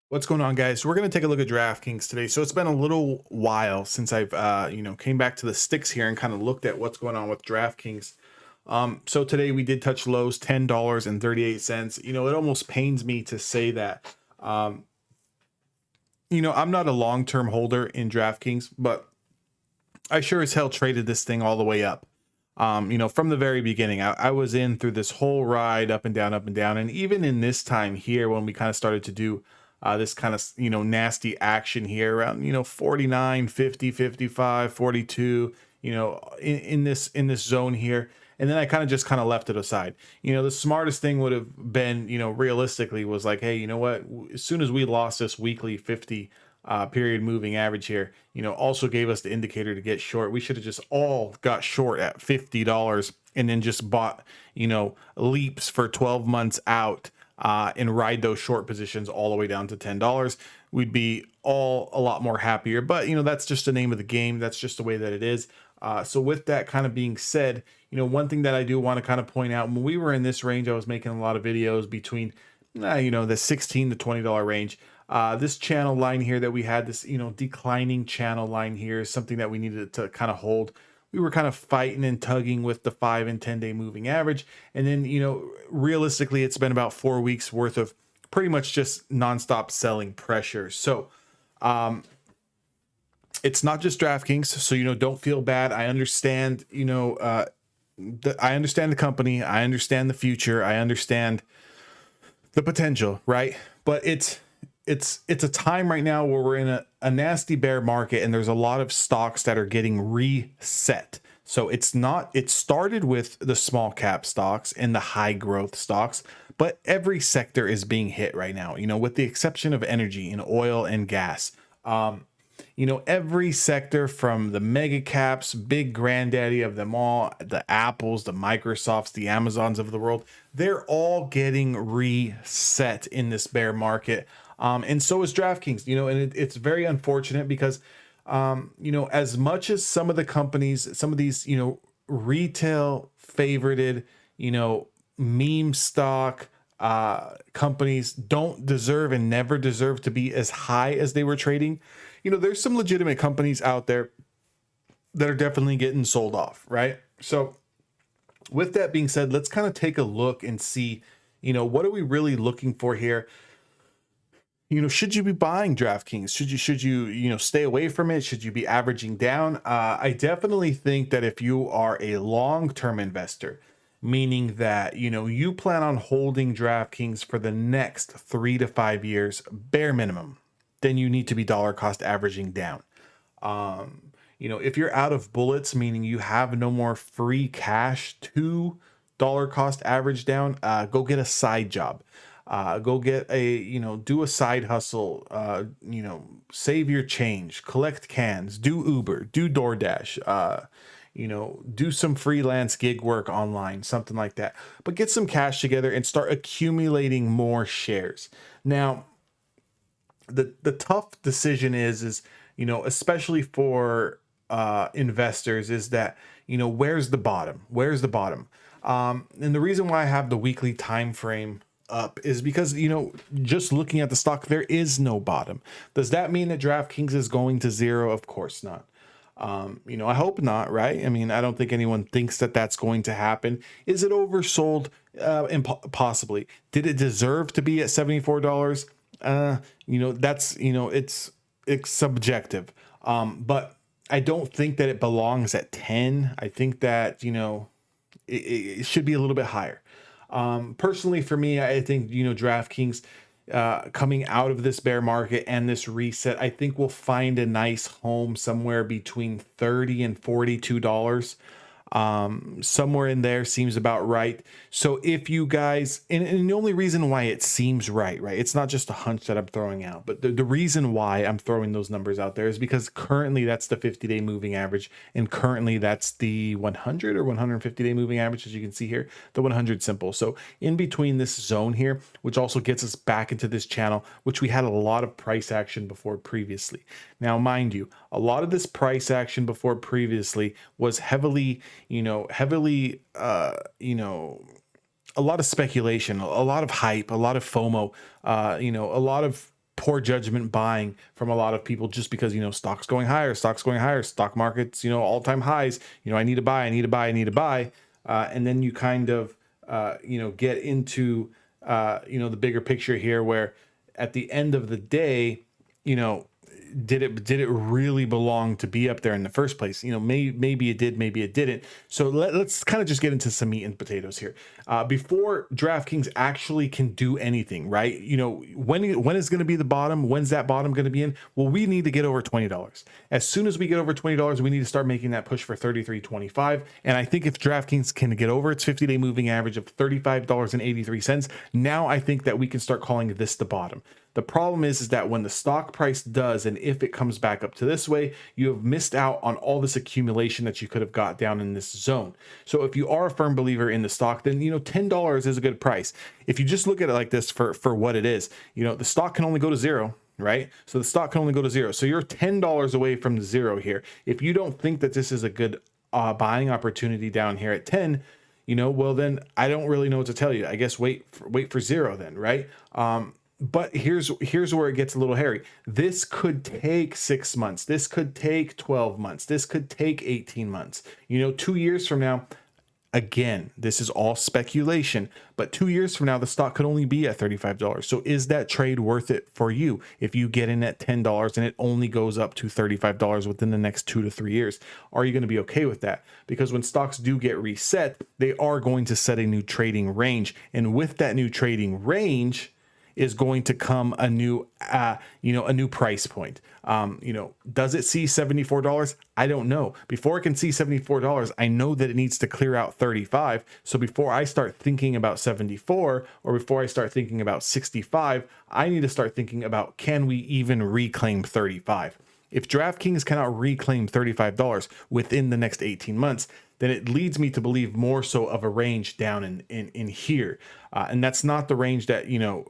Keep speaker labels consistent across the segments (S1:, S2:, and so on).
S1: What's going on, guys? So we're going to take a look at DraftKings today. So it's been a little while since I've came back to the sticks here and kind of looked at what's going on with DraftKings. So today we did touch lows, $10.38. It almost pains me to say that. I'm not a long-term holder in DraftKings, but I sure as hell traded this thing all the way up. From the very beginning, I was in through this whole ride up and down, up and down. And even in this time here, when we kind of started to do this kind of, nasty action here around, 49, 50, 55, 42, in this zone here. And then I kind of left it aside. The smartest thing would have been, realistically was like, hey, you know what? As soon as we lost this weekly 50 period moving average here, also gave us the indicator to get short. We should have just all got short at $50 and then just bought, leaps for 12 months out and ride those short positions all the way down to $10. We'd be all a lot more happier. But, that's just the name of the game. That's just the way that it is. So with that kind of being said, one thing that I do want to kind of point out, when we were in this range, I was making a lot of videos between, the $16 to $20 range. This channel line here that we had, this, declining channel line here, is something that we needed to kind of hold. We were kind of fighting and tugging with the 5 and 10 day moving average. And then, realistically, it's been about 4 weeks worth of pretty much just nonstop selling pressure. So, it's not just DraftKings. So, don't feel bad. I understand, I understand the company. I understand the future. I understand the potential, right? But it's a time right now where we're in a nasty bear market, and there's a lot of stocks that are getting reset. So it started with the small cap stocks and the high growth stocks, but every sector is being hit right now, with the exception of energy and oil and gas. Every sector, from the mega caps, big granddaddy of them all, the Apples, the Microsofts, the Amazons of the world, they're all getting reset in this bear market. And so is DraftKings, and it's very unfortunate because, as much as some of the companies, some of these, retail favorited, meme stock companies don't deserve and never deserve to be as high as they were trading. There's some legitimate companies out there that are definitely getting sold off, right? So with that being said, let's kind of take a look and see, what are we really looking for here? Should you be buying DraftKings? Should you stay away from it? Should you be averaging down? I definitely think that if you are a long-term investor, meaning that, you plan on holding DraftKings for the next 3 to 5 years, bare minimum, then you need to be dollar cost averaging down. If you're out of bullets, meaning you have no more free cash to dollar cost average down, go get a side job. Go get do a side hustle, save your change, collect cans, do Uber, do DoorDash, do some freelance gig work online, something like that. But get some cash together and start accumulating more shares. Now, the tough decision is especially for investors, is that, where's the bottom? Where's the bottom? And the reason why I have the weekly time frame up is because, just looking at the stock, there is no bottom. Does that mean that DraftKings is going to zero? Of course not. I hope not, right? I mean, I don't think anyone thinks that that's going to happen. Is it oversold? Possibly. Did it deserve to be at $74? It's subjective. But I don't think that it belongs at 10. I think that, it should be a little bit higher. Personally, for me, I think, DraftKings, coming out of this bear market and this reset, I think we'll find a nice home somewhere between $30 and $42. Somewhere in there seems about right. So if you guys, and the only reason why it seems right, it's not just a hunch that I'm throwing out, but the reason why I'm throwing those numbers out there is because currently that's the 50-day moving average, and currently that's the 100 or 150-day moving average, as you can see here, the 100 simple. So in between this zone here, which also gets us back into this channel, which we had a lot of price action before previously. Now, mind you, a lot of this price action before previously was heavily, a lot of speculation, a lot of hype, a lot of FOMO, a lot of poor judgment buying from a lot of people just because, stocks going higher, stock markets, all-time highs, I need to buy, I need to buy, I need to buy. And then you kind of, get into, the bigger picture here where at the end of the day, you know, did it really belong to be up there in the first place? Maybe it did, maybe it didn't. So let's kind of just get into some meat and potatoes here. Before DraftKings actually can do anything, right? When is going to be the bottom? When's that bottom going to be in? Well, we need to get over $20. As soon as we get over $20, we need to start making that push for $33.25. And I think if DraftKings can get over its 50-day moving average of $35.83, now I think that we can start calling this the bottom. The problem is that when the stock price does, and if it comes back up to this way, you have missed out on all this accumulation that you could have got down in this zone. So if you are a firm believer in the stock, then, $10 is a good price. If you just look at it like this for what it is, the stock can only go to zero, right? So the stock can only go to zero. So you're $10 away from the zero here. If you don't think that this is a good buying opportunity down here at 10, well, then I don't really know what to tell you. I guess wait for zero then, right? But here's where it gets a little hairy. This could take 6 months. This could take 12 months. This could take 18 months. 2 years from now, again, this is all speculation, but 2 years from now, the stock could only be at $35. So is that trade worth it for you? If you get in at $10 and it only goes up to $35 within the next 2 to 3 years, are you going to be okay with that? Because when stocks do get reset, they are going to set a new trading range. And with that new trading range is going to come a new price point. Does it see $74? I don't know. Before it can see $74, I know that it needs to clear out 35. So before I start thinking about 74, or before I start thinking about 65, I need to start thinking about, can we even reclaim 35? If DraftKings cannot reclaim $35 within the next 18 months, then it leads me to believe more so of a range down in here. And that's not the range that,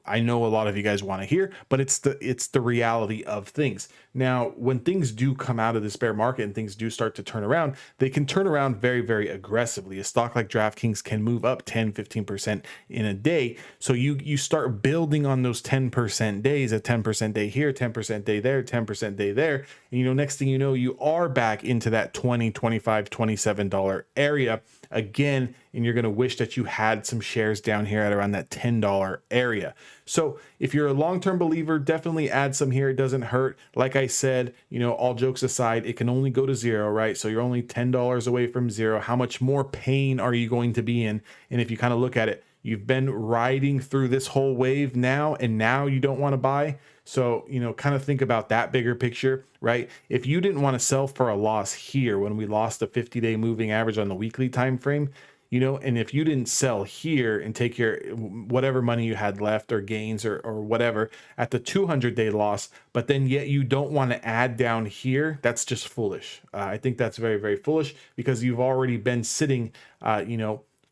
S1: I know a lot of you guys want to hear, but it's the reality of things. Now, when things do come out of this bear market and things do start to turn around, they can turn around very, very aggressively. A stock like DraftKings can move up 10, 15% in a day. So you start building on those 10% days, a 10% day here, 10% day there, 10% day there. And, next thing you know, you are back into that $20, $25, $27 area again, and you're going to wish that you had some shares down here at around that $10 area. So if you're a long-term believer, definitely add some here. It doesn't hurt. Like I said, all jokes aside, it can only go to zero, right? So you're only $10 away from zero. How much more pain are you going to be in? And if you kind of look at it, you've been riding through this whole wave now, and now you don't want to buy. So, kind of think about that bigger picture, right? If you didn't want to sell for a loss here when we lost the 50-day moving average on the weekly time frame, and if you didn't sell here and take your whatever money you had left or gains or whatever at the 200-day loss, but then yet you don't want to add down here, that's just foolish. I think that's very, very foolish, because you've already been sitting,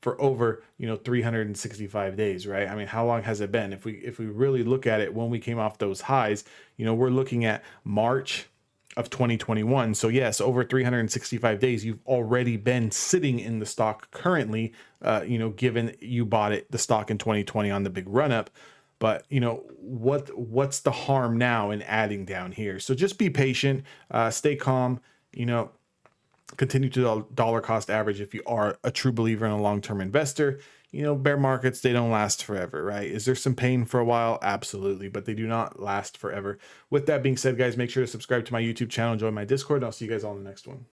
S1: for over 365 days, right? I mean, how long has it been? If we really look at it, when we came off those highs, we're looking at March of 2021. So yes, over 365 days, you've already been sitting in the stock currently, given you bought the stock in 2020 on the big run up. But what's the harm now in adding down here? So just be patient, stay calm, continue to dollar cost average if you are a true believer and a long-term investor. Bear markets, they don't last forever, right? Is there some pain for a while? Absolutely, but they do not last forever. With that being said, guys, make sure to subscribe to my YouTube channel, join my Discord, and I'll see you guys all in the next one.